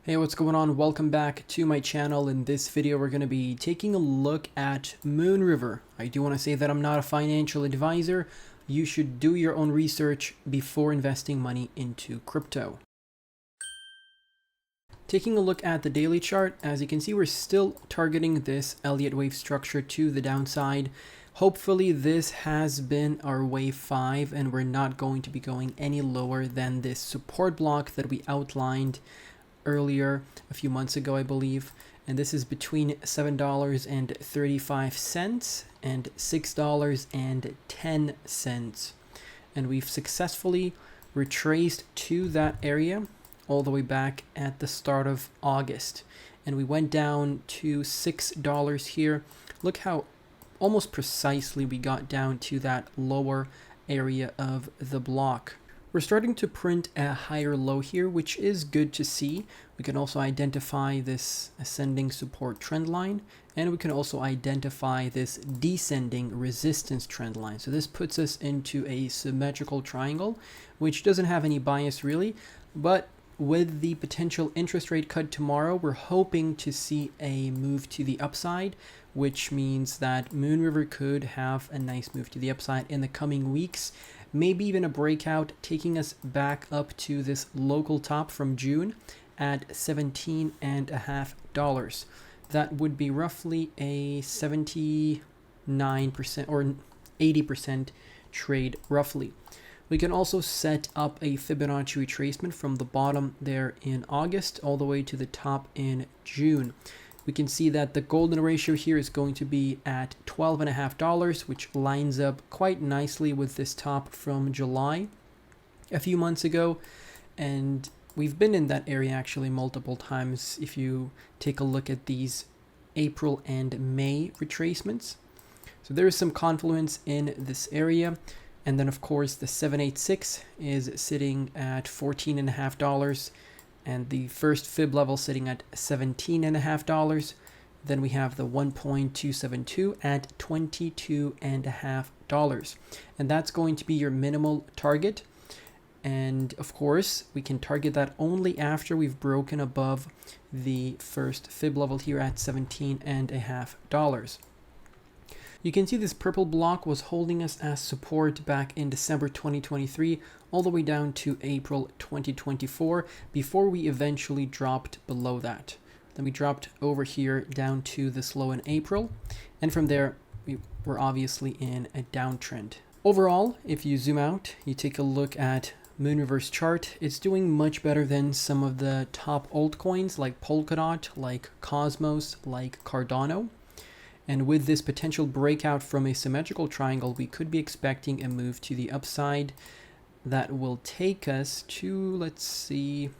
Hey, what's going on? Welcome back to my channel. In this video, we're going to be taking a look at MOONRIVER. I do want to say that I'm not a financial advisor. You should do your own research before investing money into crypto. Taking a look at the daily chart, as you can see, we're still targeting this Elliott wave structure to the downside. Hopefully this has been our wave 5 and we're not going to be going any lower than this support block that we outlined earlier a few months ago, I believe, and this is between $7.35 and $6.10, and we've successfully retraced to that area all the way back at the start of August, and we went down to $6 here. Look how almost precisely we got down to that lower area of the block. We're starting to print a higher low here, which is good to see. We can also identify this ascending support trend line, and we can also identify this descending resistance trend line. So this puts us into a symmetrical triangle, which doesn't have any bias really, but with the potential interest rate cut tomorrow, we're hoping to see a move to the upside, which means that MOONRIVER could have a nice move to the upside in the coming weeks. Maybe even a breakout, taking us back up to this local top from June at $17.50. That would be roughly a 79% or 80% trade roughly. We can also set up a Fibonacci retracement from the bottom there in August all the way to the top in June. We can see that the golden ratio here is going to be at $12.50, which lines up quite nicely with this top from July a few months ago. And we've been in that area actually multiple times if you take a look at these April and May retracements. So there is some confluence in this area. And then of course the 786 is sitting at $14.50. And the first fib level sitting at $17.50. Then we have the 1.272 at $22.50. And that's going to be your minimal target. And of course, we can target that only after we've broken above the first fib level here at $17.50. You can see this purple block was holding us as support back in December 2023 all the way down to April 2024 before we eventually dropped below that. Then we dropped over here down to this low in April, and from there we were obviously in a downtrend. Overall, if you zoom out, you take a look at MOONRIVER's chart, it's doing much better than some of the top altcoins like Polkadot, like Cosmos, like Cardano. And with this potential breakout from a symmetrical triangle, we could be expecting a move to the upside that will take us to, let's see,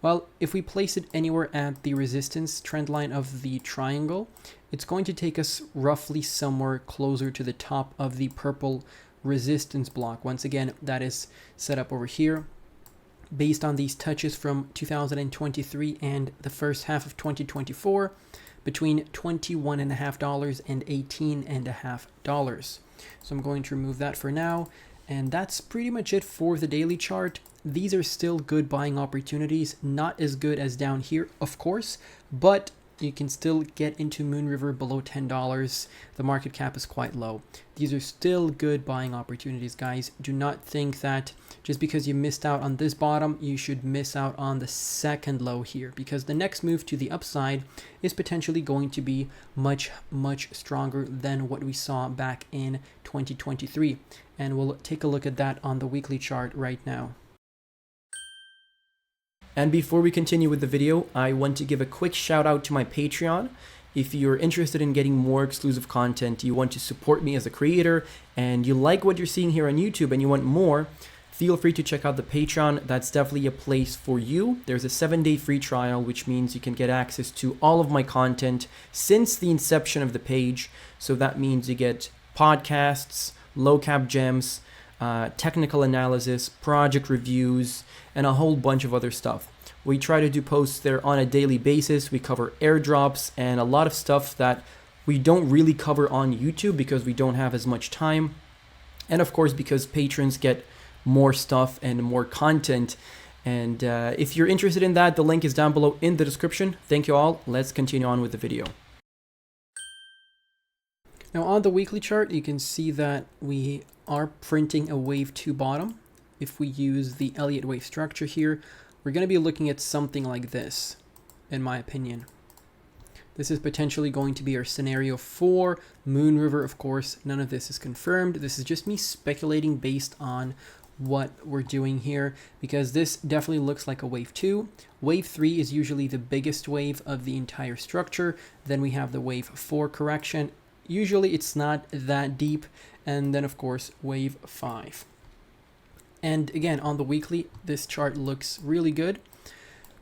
well, if we place it anywhere at the resistance trend line of the triangle, it's going to take us roughly somewhere closer to the top of the purple resistance block. Once again, that is set up over here based on these touches from 2023 and the first half of 2024. Between $21.50 and $18.50. So I'm going to remove that for now. And that's pretty much it for the daily chart. These are still good buying opportunities, not as good as down here, of course, but you can still get into MOONRIVER below $10. The market cap is quite low. These are still good buying opportunities, guys. Do not think that just because you missed out on this bottom, you should miss out on the second low here, because the next move to the upside is potentially going to be much, much stronger than what we saw back in 2023. And we'll take a look at that on the weekly chart right now. And before we continue with the video, I want to give a quick shout out to my Patreon. If you're interested in getting more exclusive content, you want to support me as a creator, and you like what you're seeing here on YouTube and you want more, feel free to check out the Patreon. That's definitely a place for you. There's a 7-day free trial, which means you can get access to all of my content since the inception of the page. So that means you get podcasts, low cap gems, technical analysis, project reviews, and a whole bunch of other stuff. We try to do posts there on a daily basis. We cover airdrops and a lot of stuff that we don't really cover on YouTube because we don't have as much time. And of course, because patrons get more stuff and more content And if you're interested in that, the link is down below in the description. Thank you all. Let's continue on with the video. Now on the weekly chart, you can see that we are printing a wave 2 bottom. If we use the Elliott wave structure here, we're going to be looking at something like this, in my opinion. This is potentially going to be our scenario for MOONRIVER. Of course, none of this is confirmed. This is just me speculating based on what we're doing here, because this definitely looks like a wave 2. Wave 3 is usually the biggest wave of the entire structure. Then we have the wave 4 correction. Usually it's not that deep. And then of course, wave 5. And again, on the weekly, this chart looks really good.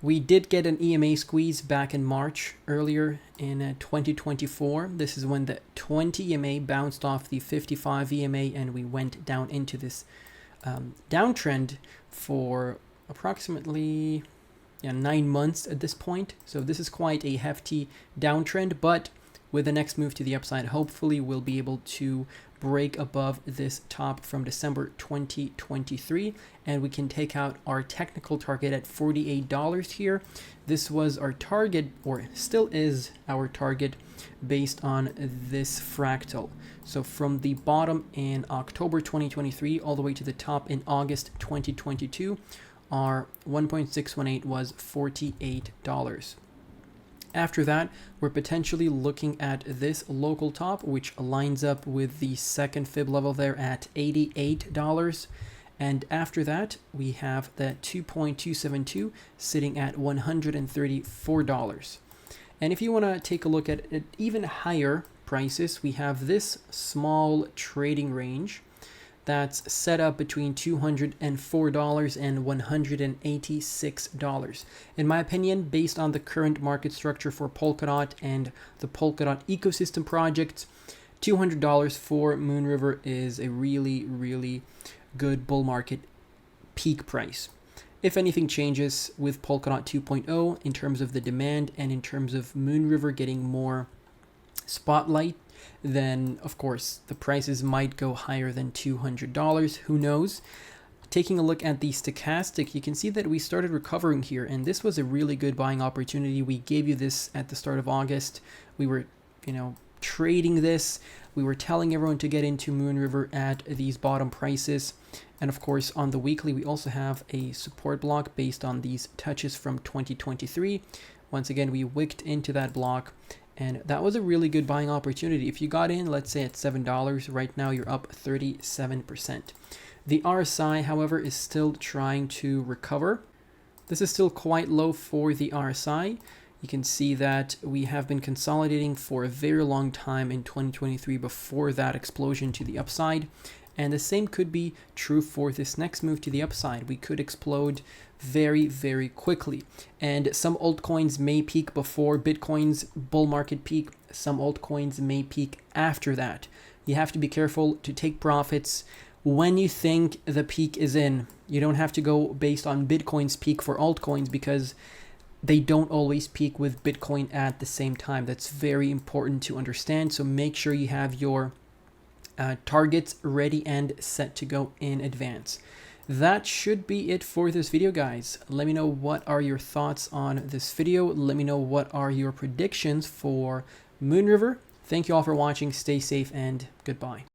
We did get an EMA squeeze back in March earlier in 2024. This is when the 20 EMA bounced off the 55 EMA and we went down into this downtrend for approximately 9 months at this point. So this is quite a hefty downtrend, but with the next move to the upside, hopefully we'll be able to break above this top from December 2023, and we can take out our technical target at $48 here. This was our target, or still is our target, based on this fractal. So from the bottom in October 2023 all the way to the top in August 2022, our 1.618 was $48. After that, we're potentially looking at this local top, which lines up with the second fib level there at $88. And after that, we have the 2.272 sitting at $134. And if you want to take a look at even higher prices, we have this small trading range that's set up between $204 and $186. In my opinion, based on the current market structure for Polkadot and the Polkadot ecosystem projects, $200 for MOONRIVER is a really, really good bull market peak price. If anything changes with Polkadot 2.0 in terms of the demand and in terms of MOONRIVER getting more spotlight, then of course the prices might go higher than $200. Who knows? Taking a look at the stochastic, you can see that we started recovering here, and this was a really good buying opportunity. We gave you this at the start of August. We were, trading this. We were telling everyone to get into MOONRIVER at these bottom prices. And of course, on the weekly, we also have a support block based on these touches from 2023. Once again, we wicked into that block, and that was a really good buying opportunity. If you got in, let's say at $7, right now you're up 37%. The RSI, however, is still trying to recover. This is still quite low for the RSI. You can see that we have been consolidating for a very long time in 2023 before that explosion to the upside. And the same could be true for this next move to the upside. We could explode very, very quickly. And some altcoins may peak before Bitcoin's bull market peak. Some altcoins may peak after that. You have to be careful to take profits when you think the peak is in. You don't have to go based on Bitcoin's peak for altcoins, because they don't always peak with Bitcoin at the same time. That's very important to understand. So make sure you have your targets ready and set to go in advance. That should be it for this video, guys. Let me know what are your thoughts on this video. Let me know what are your predictions for MOONRIVER. Thank you all for watching. Stay safe and goodbye.